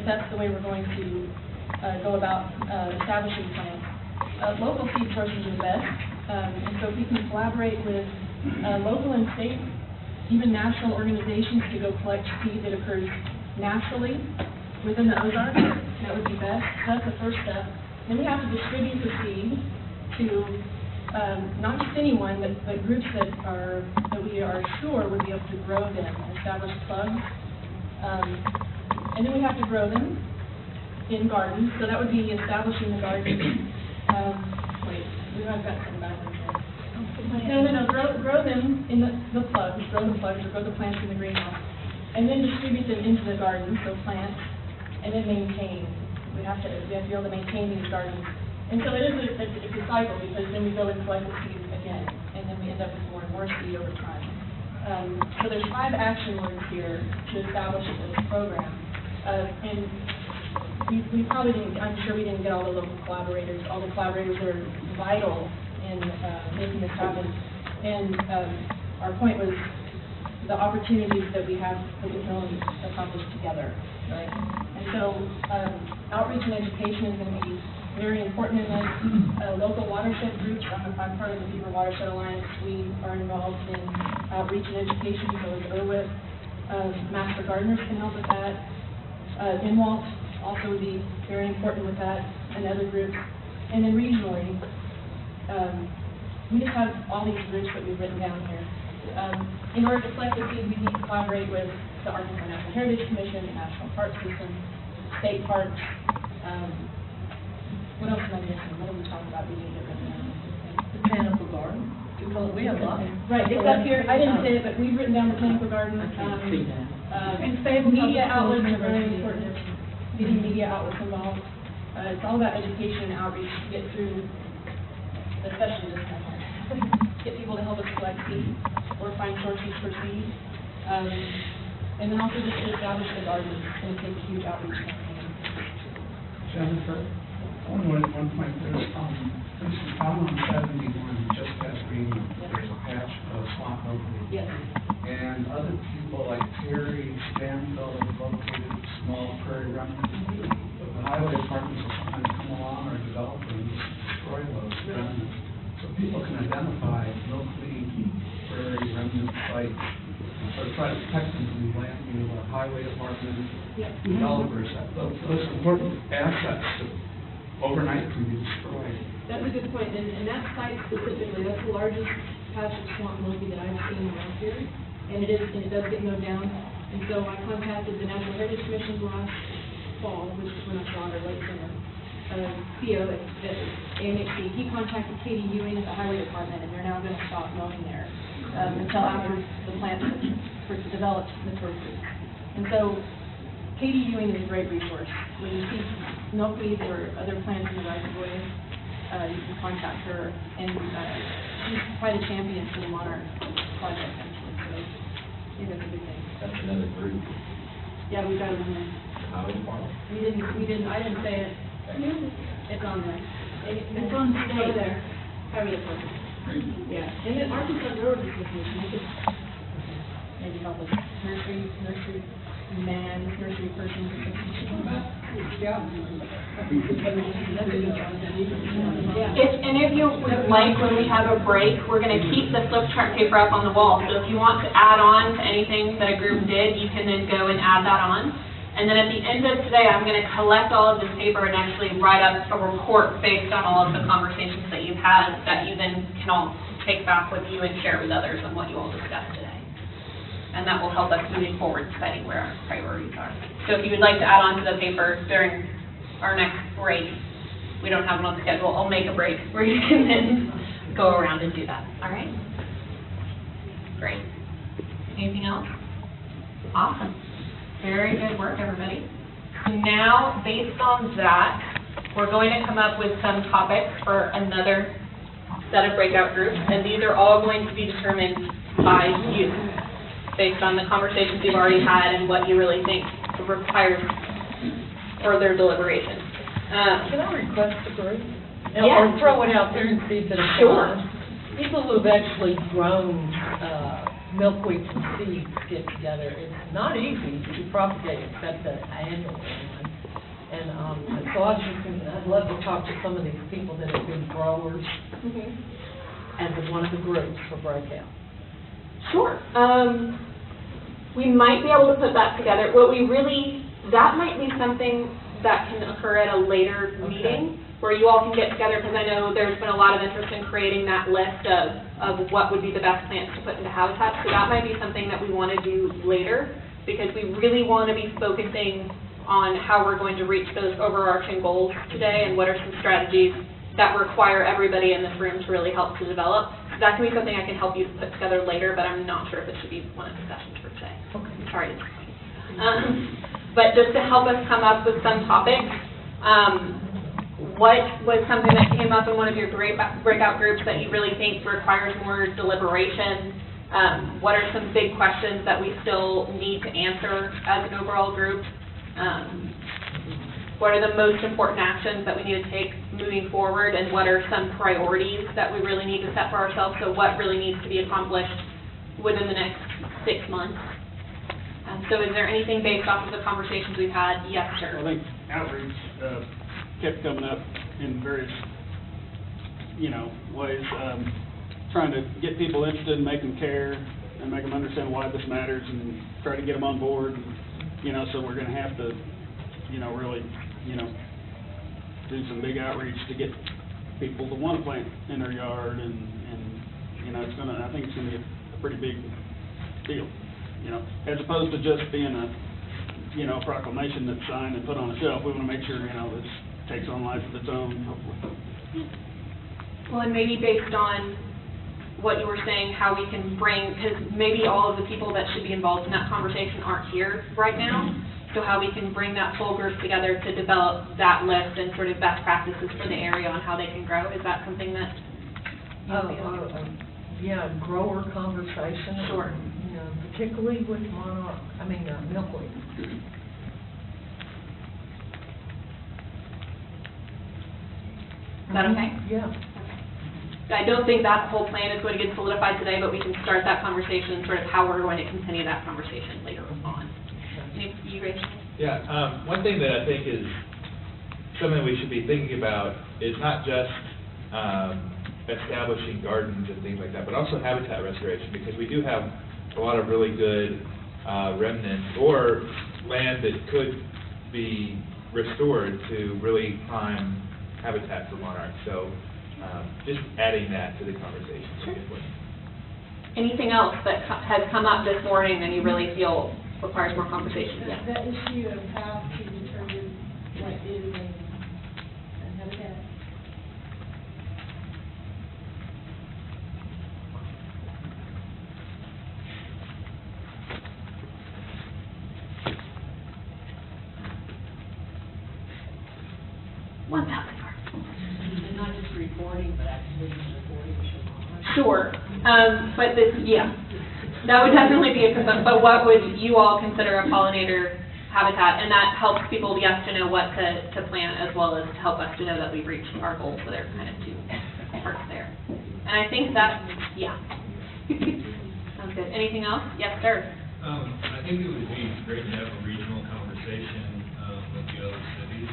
if that's the way we're going to go about establishing plants. Local seed sources are best, and so if we can collaborate with local and state, even national organizations to go collect seed that occurs naturally within the Ozarks, that would be best. That's the first step. Then we have to distribute the seed to not just anyone, but groups that we are sure would be able to grow them, establish plugs. And then we have to grow them in gardens. So that would be establishing the garden. Wait, I've got some back in here. No, grow them in the plugs, grow the plugs, or grow the plants in the greenhouse. And then distribute them into the garden, so plants, and then maintain. We have to be able to maintain these gardens. And so it is it's a cycle, because then we go and collect the seed again, and then we end up with more and more seed over time. So there's 5 action words here to establish this program. And we probably didn't, I'm sure we didn't get all the local collaborators. All the collaborators are vital in making this happen. And our point was the opportunities that we have that we can only accomplish together, right? And so outreach and education is going to be very important in this. Local watershed groups, I'm part of the Beaver Watershed Alliance. We are involved in outreach and education, so is IRWIP. Master Gardeners can help with that. INWALT also would be very important with that, and other groups. And then regionally, we just have all these groups that we've written down here. In order to collect the seed, we need to collaborate with the Arkansas National Heritage Commission, the National Park System, state parks. What else am I missing? What are we talking about? We need to written down. Botanical garden. We have lots. Right, it's up here. I didn't say it, but we've written down botanical garden. Media outlets are very important. Getting media outlets involved. It's all about education and outreach to get through, especially this time. Get people to help us collect seed or find sources for seed. And then also just to establish the garden. It's going to take a huge outreach campaign. Jennifer, one point, there's down on 71, just past Greenwood, there's a patch of swamp milkweed. Yes. And other people like Terry Stanfield have located small prairie remnants. The highway departments will sometimes come along or develop and destroy those remnants. So people can identify milkweed prairie remnant sites and sort of try to protect them from the land, highway department, developers. Those important assets that overnight can be destroyed. That's a good point, and that site specifically, that's the largest patch of swamp milkweed that I've seen around here, and it does get mowed down. And so I contacted the National Heritage Commission last fall, which is when I saw our late summer. Theo at AMHC, he contacted Katie Ewing at the Highway Department, and they're now going to stop mowing there until after the plant develops mature fruit. And so Katie Ewing is a great resource. When you see milkweed or other plants in the right of way, you can contact her, and she's quite a champion for the Monarch project, actually. So I think that's a good thing. That's another group. Yeah, we got it in there. Highway department. I didn't say it. It's on there. It's on state there. Highway department. Yeah. And then Arkansas Growers Association, they could maybe help us. Nursery person. If you would like, when we have a break, we're going to keep the flip chart paper up on the wall. So if you want to add on to anything that a group did, you can then go and add that on. And then at the end of today, I'm going to collect all of this paper and actually write up a report based on all of the conversations that you've had that you then can all take back with you and share with others on what you all discussed today. And that will help us moving forward, deciding where our priorities are. So if you would like to add on to the paper during our next break, we don't have one on schedule, I'll make a break where you can then go around and do that. All right? Great. Anything else? Awesome. Very good work, everybody. So now, based on that, we're going to come up with some topics for another set of breakout groups, and these are all going to be determined by you, based on the conversations you've already had and what you really think requires further deliberation. Can I request a group? Yeah. Or throw it out there and see if it applies? Sure. People who have actually grown milkweed from seeds get together. It's not easy to propagate except the annual one. So I was just thinking, I'd love to talk to some of these people that have been growers as one of the groups for breakout. Sure. We might be able to put that together. What we really, that might be something that can occur at a later meeting where you all can get together, because I know there's been a lot of interest in creating that list of what would be the best plants to put into habitat. So that might be something that we want to do later, because we really want to be focusing on how we're going to reach those overarching goals today and what are some strategies that require everybody in this room to really help to develop. So that can be something I can help you put together later, but I'm not sure if it should be one of the sessions for today. Okay. Sorry. But just to help us come up with some topics, what was something that came up in one of your breakout groups that you really think requires more deliberation? What are some big questions that we still need to answer as an overall group? What are the most important actions that we need to take moving forward, and what are some priorities that we really need to set for ourselves? So what really needs to be accomplished within the next 6 months? So is there anything based off of the conversations we've had? Yes, sir. I think outreach kept coming up in various, ways, trying to get people interested and make them care and make them understand why this matters and try to get them on board. So we're going to have to, really, do some big outreach to get people to want to plant in their yard, and I think it's going to be a pretty big deal, as opposed to just being a proclamation that's signed and put on a shelf. We want to make sure, this takes on life of its own, hopefully. Well, and maybe based on what you were saying, how we can bring, because maybe all of the people that should be involved in that conversation aren't here right now, so how we can bring that full group together to develop that list and sort of best practices for the area on how they can grow. Is that something that Yeah, grower conversation. Sure. Particularly with milkweed. Is that okay? Yeah. I don't think that whole plan is going to get solidified today, but we can start that conversation, sort of how we're going to continue that conversation later on. You, Rachel? Yeah, one thing that I think is something we should be thinking about is not just establishing gardens and things like that, but also habitat restoration, because we do have a lot of really good remnants or land that could be restored to really prime habitat for monarchs. So just adding that to the conversation is a good one. Anything else that has come up this morning and you really feel requires more conversation? Yeah. That issue of how to determine what is and habitat. And not just reporting, but actually reporting. Sure, but that would definitely be a concern, but what would you all consider a pollinator habitat? And that helps people, yes, to know what to plant, as well as to help us to know that we've reached our goals. So there are kind of two parts there. And I think that, sounds good. Anything else? Yes, sir. I think it would be great to have a regional conversation with the other cities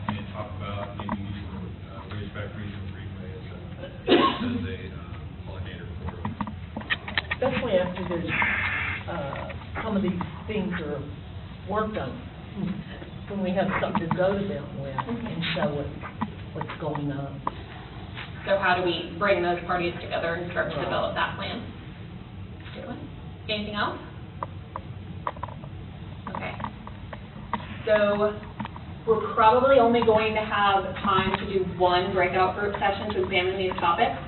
and talk about maybe using Razorback Regional Greenway as a pollinator corridor. Especially after there's, some of these things are worked on, when we have something to go to them with and show what's going on. So how do we bring those parties together and start to develop that plan? Good one. Anything else? Okay. So we're probably only going to have time to do one breakout group session to examine these topics.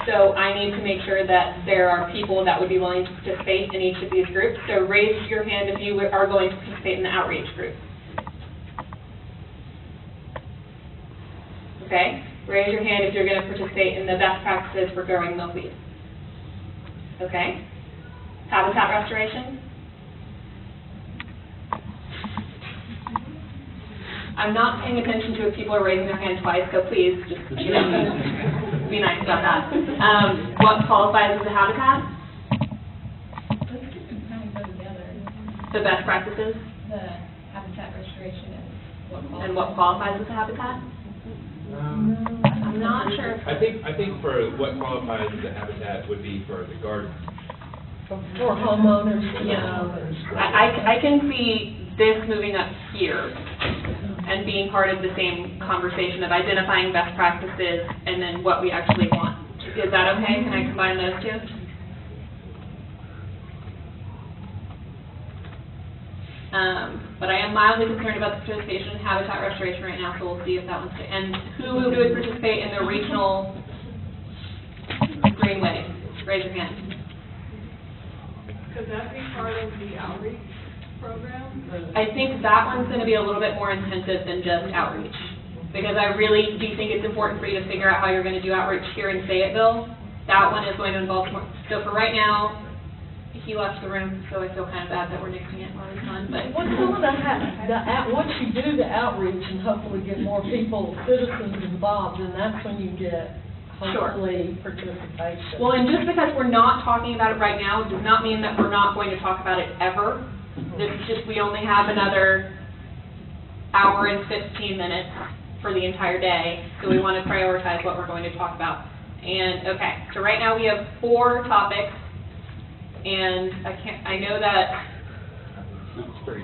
So I need to make sure that there are people that would be willing to participate in each of these groups. So raise your hand if you are going to participate in the outreach group. Okay? Raise your hand if you're going to participate in the best practices for growing milkweed. Okay? Habitat restoration? I'm not paying attention to if people are raising their hand twice, so please just be nice about that. What qualifies as a habitat? Those two can kind of go together, The best practices? the habitat restoration and and what qualifies as a habitat? I'm not sure. I think for what qualifies as a habitat would be for the garden. For homeowners, Yeah. I can see this moving up here and being part of the same conversation of identifying best practices and then what we actually want. Is that okay? Can I combine those two? But I am mildly concerned about the participation in habitat restoration right now, so we'll see if that one's, and who would participate in the regional greenway? Raise your hand. Could that be part of the outreach program? I think that one's gonna be a little bit more intensive than just outreach, because I really do think it's important for you to figure out how you're gonna do outreach here in Fayetteville. That one is going to involve more, so for right now, he left the room, so I feel kind of bad that we're nixing it while he's gone, but. once you do the outreach and hopefully get more people, citizens involved, then that's when you get hopefully participation. Well, and just because we're not talking about it right now does not mean that we're not going to talk about it ever. It's just we only have another hour and 15 minutes for the entire day, so we want to prioritize what we're going to talk about. And, okay, so right now we have 4 topics, and I know that, No, it's 3.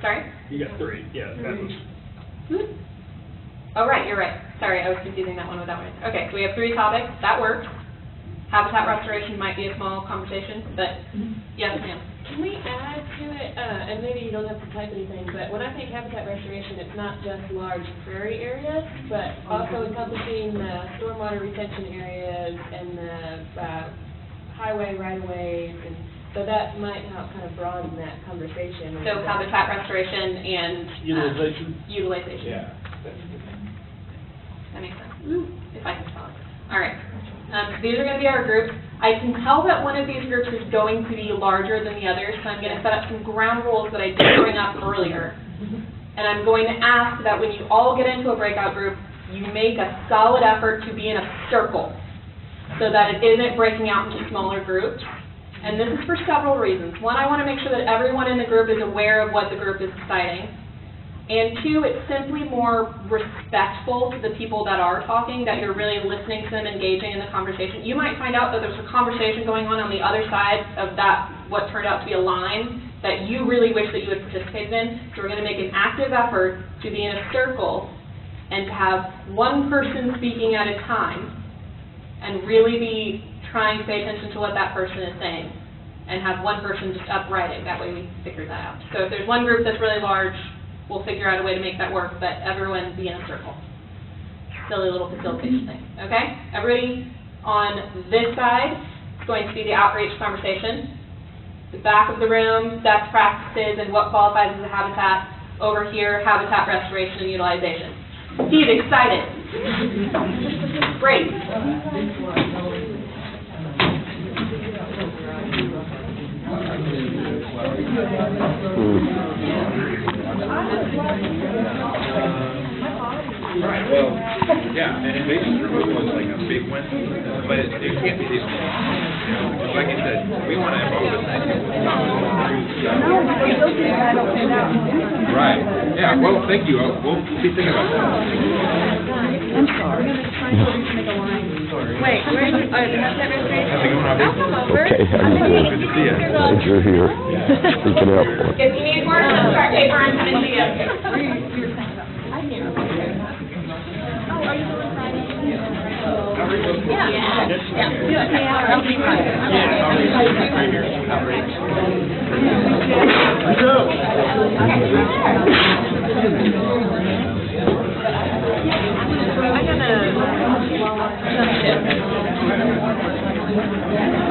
sorry? You got 3, yeah, that was. Oh, right, you're right. Sorry, I was confusing that one with that one. Okay, so we have 3 topics. That works. Habitat restoration might be a small conversation, but yes, ma'am. Can we add to it, and maybe you don't have to type anything, but when I think habitat restoration, it's not just large prairie areas, but also encompassing the stormwater retention areas and the highway right-of-ways, and so that might help kind of broaden that conversation. So habitat restoration and Utilization? utilization. Yeah, that's a good thing. That makes sense, if I can spell it. All right. These are going to be our groups. I can tell that one of these groups is going to be larger than the others, so I'm going to set up some ground rules that I did bring up earlier. And I'm going to ask that when you all get into a breakout group, you make a solid effort to be in a circle so that it isn't breaking out into smaller groups. And this is for several reasons. One, I want to make sure that everyone in the group is aware of what the group is deciding. And 2, it's simply more respectful to the people that are talking, that you're really listening to them, engaging in the conversation. You might find out that there's a conversation going on the other side of that, what turned out to be a line, that you really wish that you had participated in. So we're going to make an active effort to be in a circle and to have one person speaking at a time and really be trying to pay attention to what that person is saying and have one person just up writing. That way we figure that out. So if there's one group that's really large, we'll figure out a way to make that work, but everyone be in a circle. Silly little facilitation thing, okay? Everybody on this side is going to be the outreach conversation. The back of the room, best practices and what qualifies as a habitat. Over here, habitat restoration and utilization. He's excited. Great. Right, well, yeah, and invasive removal is like a big one, but it can't be the only one. You know, because like I said, we want to involve as many people as possible. Right, yeah, well, thank you, we'll be thinking about that. I'm sorry. Wait, where is it? Oh, that's that reservation? How's it going, Robbie? Okay, Good to see you. Glad you're here. Speaking up. If you need more, let's start paper and send it to you. I'll be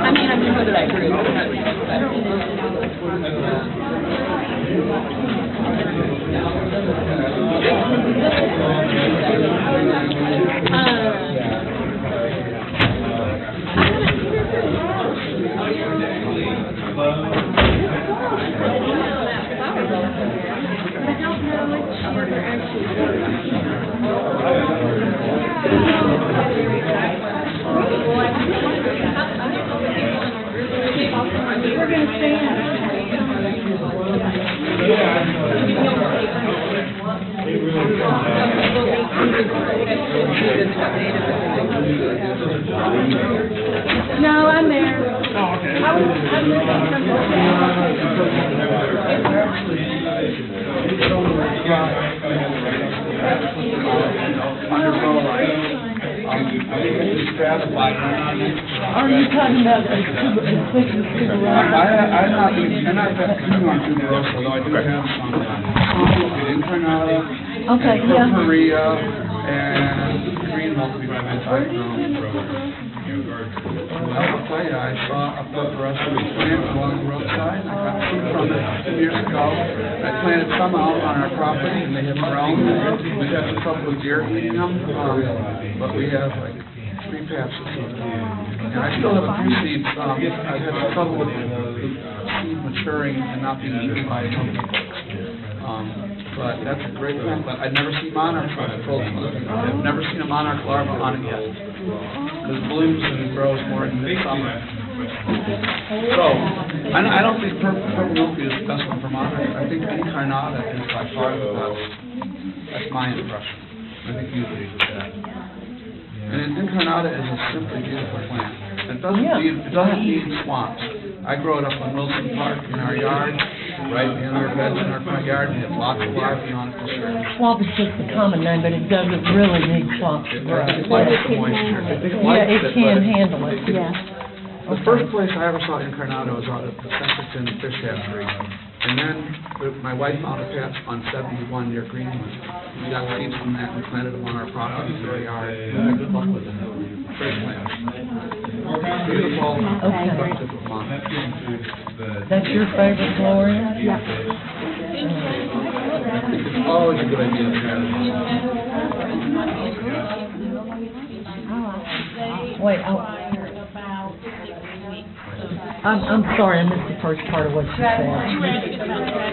I'm going to go to that group. I don't know. No, I'm there. Oh, okay. I'm Are you talking about the I'm not that keen on tuberose, although I do have some incarnata, Okay, and yeah. purpurea, and green mulberry by my side grown. I'll tell you, I saw a purpurea plant along the roadside, I got some from it 2 years ago. I planted some out on our property, and they have grown. We had some trouble with deer eating them, but we have like 3 patches of them. And I still have a few seeds. I've had some trouble with the seed maturing and not being eaten by some but that's a great plant. But I've never seen monarchs on it. I've never seen a monarch larva on it yet. Because it blooms and grows more in midsummer. So, I don't think purple milkweed is the best one for monarchs. I think incarnata is by far the best. That's my impression. I think you agree with that. And incarnata is a simply beautiful plant. It doesn't need swamps. I grow it up in Wilson Park in our yard, right in our beds in our front yard, and it has lots of larvae on it for sure. Swamp is just a common name, but it doesn't really need swamp to grow. It likes the moisture. Yeah, it can handle it. Yeah. The first place I ever saw incarnata was out at the Centerton Fish Hatchery. And then my wife found a patch on 71 near Greenwood. We got seeds from that and planted them on our property in our yard. Good luck with them. Great plants. Beautiful, productive plants. That's your favorite, Gloria? Yeah. It's always a good idea to try it. Wait, I'm sorry, I missed the first part of what you said.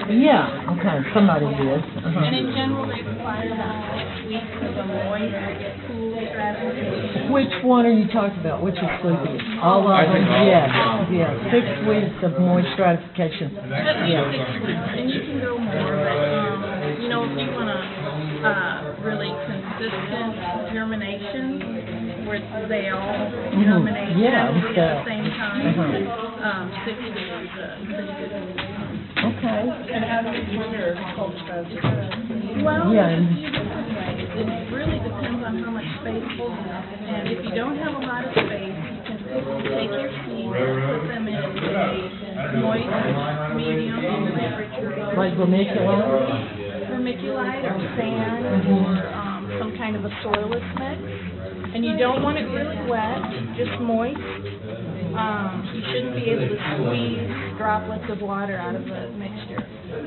Yeah, okay, somebody did. And in general, they require about 6 weeks of a moist, cool stratification. Which one are you talking about? Which is sleepiest? All of them? Yes. 6 weeks of moist stratification. At least Yeah. 6 weeks, and you can go more, but, you know, if you want a really consistent germination, where they all germinate Yeah, at yeah. the same time, 6 weeks is pretty good. Okay. And how do you measure cold stratification? Well, Yeah. there's a few different ways. It really depends on how much space you have. And if you don't have a lot of space, you can take your seeds, put them in a moist, medium temperature. Like vermiculite? Vermiculite or sand or some kind of a soilless mix. And you don't want it really wet, just moist. You shouldn't be able to squeeze droplets of water out of the mixture.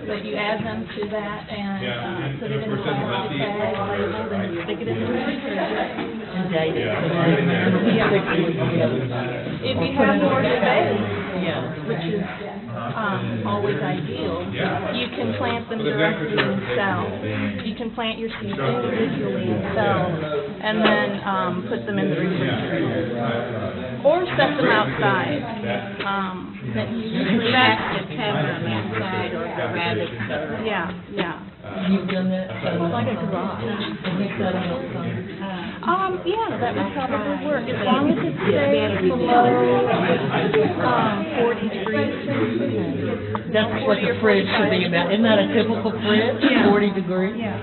But you add them to that and put it in a plastic bag, labeled, and stick it in the refrigerator. And date it. If you have more space, Yeah. which is always ideal, you can plant them directly in cells. You can plant your seeds individually in cells and then put them in the refrigerator. Or set them outside. Usually active cover them outside or rabbits or... Yeah. You've done that? It's like a garage. Have you set them outside? Yeah, that would probably work, as long as it stays below 40 degrees. That's what the fridge should be about. Isn't that a typical fridge? Yeah. 40 degrees? Yeah.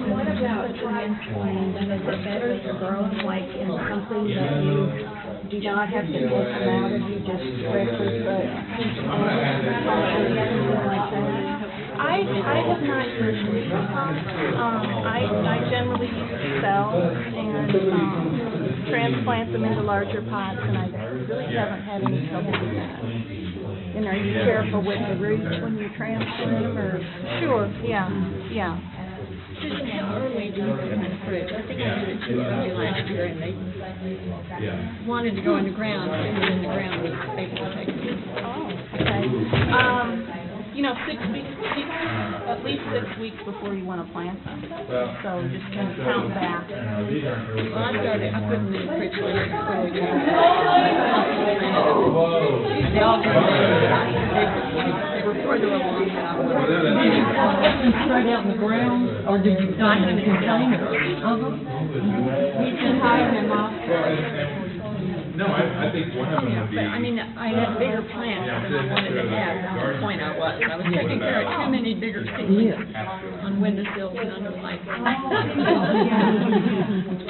What about transplant? Is it better to grow them like in something that you do not have to take them out if you just directly put something like that? I have not used leaf pots. I generally use cells and transplant them into larger pots, and I really haven't had any trouble with that. And are you careful with the roots when you transplant them, or? Sure, yeah. Susan, how early do you put them in the fridge? I think I did it too early last year, and they wanted to go in the ground, but it was in the ground, was able to take them. Oh, okay. 6 weeks, at least 6 weeks before you want to plant them. So just kind of count back. Well, I put them in the fridge early. They all grew. They were further along than I was. Straight out in the ground, or did you find it in containers? You can hire them off. No, I think one of them Yeah, would be. but I mean, I had bigger plants than I wanted to have, that's the point I was. I was taking care of too many bigger seedlings on windowsills and under lights.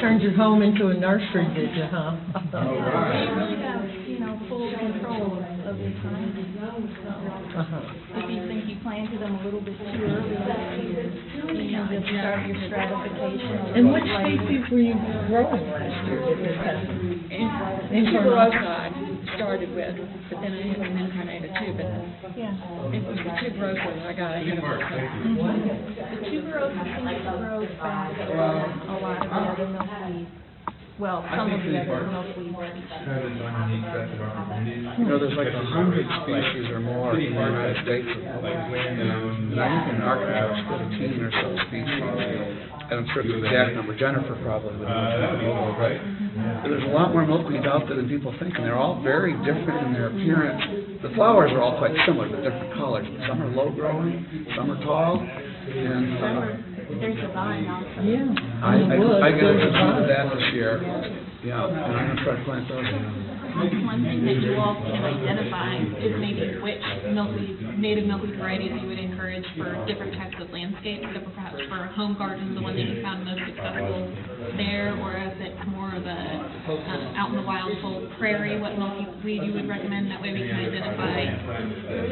Turned your home into a nursery, did you, huh? We really have, full control of the time. If you think you planted them a little bit too early in the year, then start your stratification. And which species were you growing last year? Tuberosa I started with, but then I had some incarnata too, but it was the tuberosa I got ahead of myself. The tuberosa seems to grow fast, a lot of the other milkweed. Well, some of the other milkweed. Kind of unique sets of opportunities. There's like 100 species or more in the United States. And I think in Arkansas, there's 15 or so species. And I'm sure the exact number, Jennifer probably would know. Right? But there's a lot more milkweeds out there than people think, and they're all very different in their appearance. The flowers are all quite similar, but different colors. Some are low growing, some are tall, and There's a vine also. Yeah. I get a few of that this year. Yeah, and I'm gonna try to plant those. One thing that you all can identify is maybe which native milkweed varieties you would encourage for different types of landscapes. So perhaps for a home garden, the one that you found most successful there, or if it's more of a out in the wild full prairie, what milkweed you would recommend. That way we can identify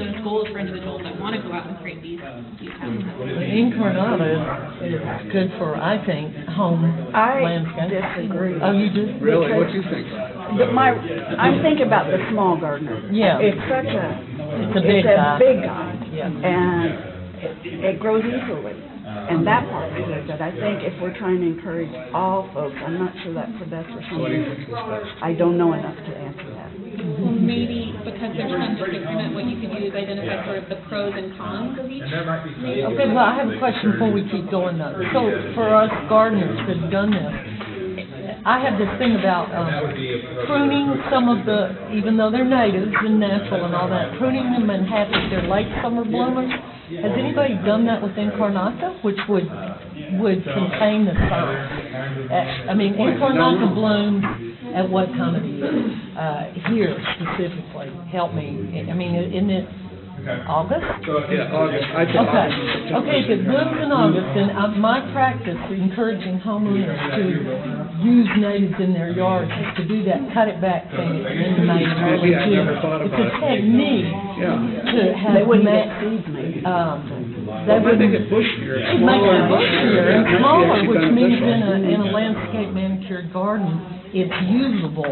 those goals for individuals that want to go out and create these habitats. Incarnata is good for, I think, home landscape. Disagree. Oh, you do? Really? What do you think? I'm thinking about the small gardener. Yeah. It's such It's a big guy. big guy, Yeah. and it grows easily. And that part is good, but I think if we're trying to encourage all folks, I'm not sure that's the best for some What do you people. think is best? I don't know enough to answer that. Well, maybe because there's tons of different, what you could do is identify sort of the pros and cons of each. And there might be some. Okay, well, I have a question before we keep going though. So for us gardeners that have done this, I have this thing about pruning some of the, even though they're natives and natural and all that, pruning them in half if they're late summer bloomers. Has anybody done that with Incarnata, which would contain the size? I mean, Incarnata blooms at what time of the year? Here specifically, help me. I mean, isn't it August? Yeah, August. I think Okay, August and September. okay, if it blooms in August, then my practice encouraging homeowners to use natives in their yards is to do that cut it back thing at the end of May and early I June. never thought It's about a it. technique Yeah. to have They wouldn't get ma- seeds maybe. They They make would it bushier, it makes it bushier and smaller, which means beneficial. in a landscape manicured garden, it's usable.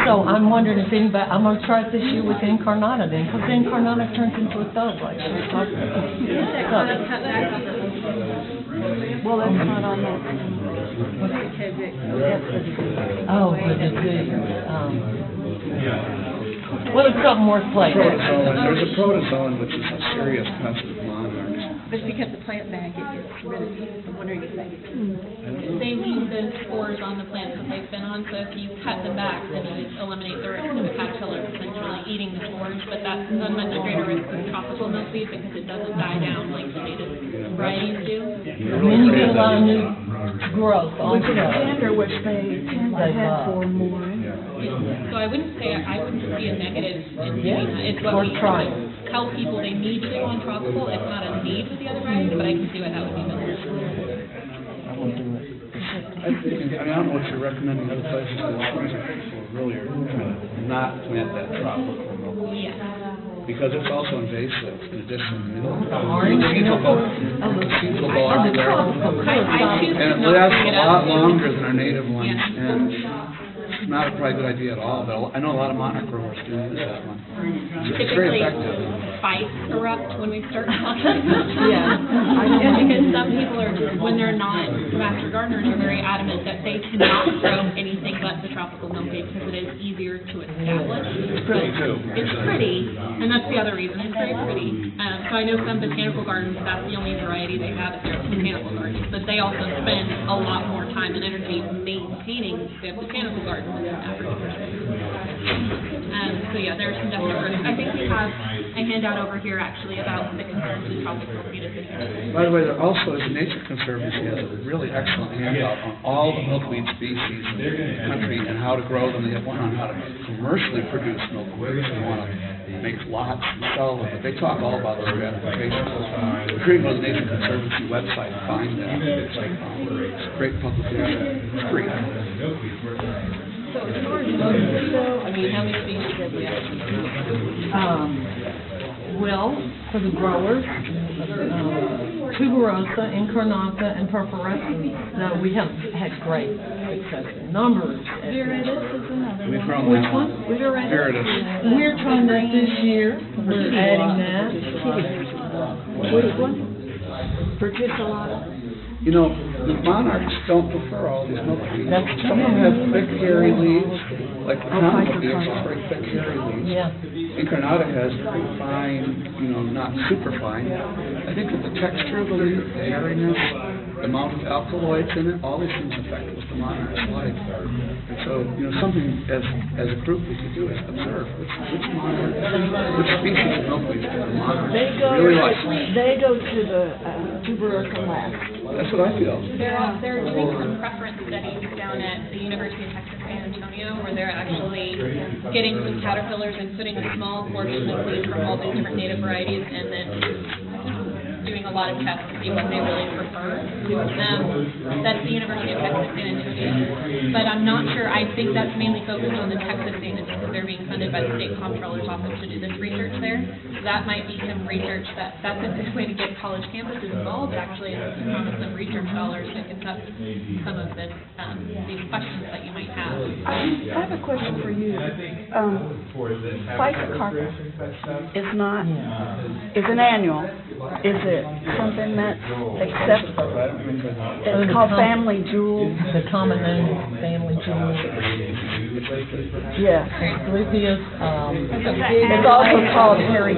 So I'm wondering if anybody, I'm gonna try it this year with Incarnata then, because Incarnata turns into a thug like we were talking about. Well, that's not on that. Oh, good to see. Well, it's something worth playing with. There's a protozoan, which is a serious pest of monarchs. But if you cut the plant back, it gets rid of it. I'm wondering if that gets. They leave those spores on the plants that they've been on, so if you cut them back, then you eliminate the risk of the caterpillar essentially eating the spores, but that's a much greater risk than tropical milkweed because it doesn't die down like the native varieties do. And then you get a lot of new growth Which is also. tender, which they tend to have for more. So I wouldn't see a negative in doing Yeah, that. It's what worth we trying. tell people they need to do on tropical. It's not a need with the other varieties, but I can see what that would be. I won't do it. I don't know what you're recommending other places, but some people really are trying to not plant that tropical. Yeah. Because it's also invasive in addition. Orange? Seeds will go out there. I choose And to it not lasts bring a it up. lot longer than our native ones, Yeah. and it's not probably a good idea at all, but I know a lot of monarch growers do use that one. It's very Typically, effective. fights erupt when we start talking. Yeah. Because some people are just, when they're not master gardeners, are very adamant that they cannot grow anything but the tropical milkweed because it is easier to establish. It's pretty too. It's pretty, and that's the other reason, it's very pretty. So I know some botanical gardens, that's the only variety they have at their botanical gardens, but they also spend a lot more time and energy maintaining their botanical garden than the average person. So yeah, there are some definite risks. I think we have a handout over here actually about the concerns with tropical milkweed. By the way, there also is a Nature Conservancy has a really excellent handout on all the milkweed species in the country and how to grow them. They have one on how to commercially produce milkweed. They want to make lots and sell them, but they talk all about their applications. You can go to the Nature Conservancy website and find that. It's a great publication. It's free. So as far as milkweed though, I mean, how many species have we actually? Well, for the growers, tuberosa, incarnata, and purpurescens. Now, we have had great success in numbers. Viridis is another We've one. grown Which that one? Viridis. We're trying that this year. We're adding that. Which one? Verticillata? You know, the monarchs don't prefer all these milkweeds. That's Some of them have thick, hairy leaves, like the common milkweed has hydrocarp. very thick, hairy leaves. Yeah. Incarnata has very fine, not super fine. I think that the texture of the leaf, the hairiness, the amount of alkaloids in it, all these things affect what the monarchs like. And so, something as a group we could do is observe which species of milkweed the monarchs really like. They go to the tuberosa last. That's what I feel. They're doing some preference studies down at the University of Texas San Antonio where they're actually getting some caterpillars and putting a small portion of leaves from all the different native varieties and then doing a lot of tests to see what they really prefer. That's the University of Texas San Antonio. But I'm not sure, I think that's mainly focused on the Texas standards because they're being funded by the State Comptroller's Office to do this research there. So that might be some research that's a good way to get college campuses involved actually and come with some research dollars to pick up some of this, these questions that you might have. I have a question for you. Phytocarpus is not, is an annual. Is it something that's acceptable? It's called family jewel. The common name, family jewel. Yeah. Asclepias, It's also called hairy.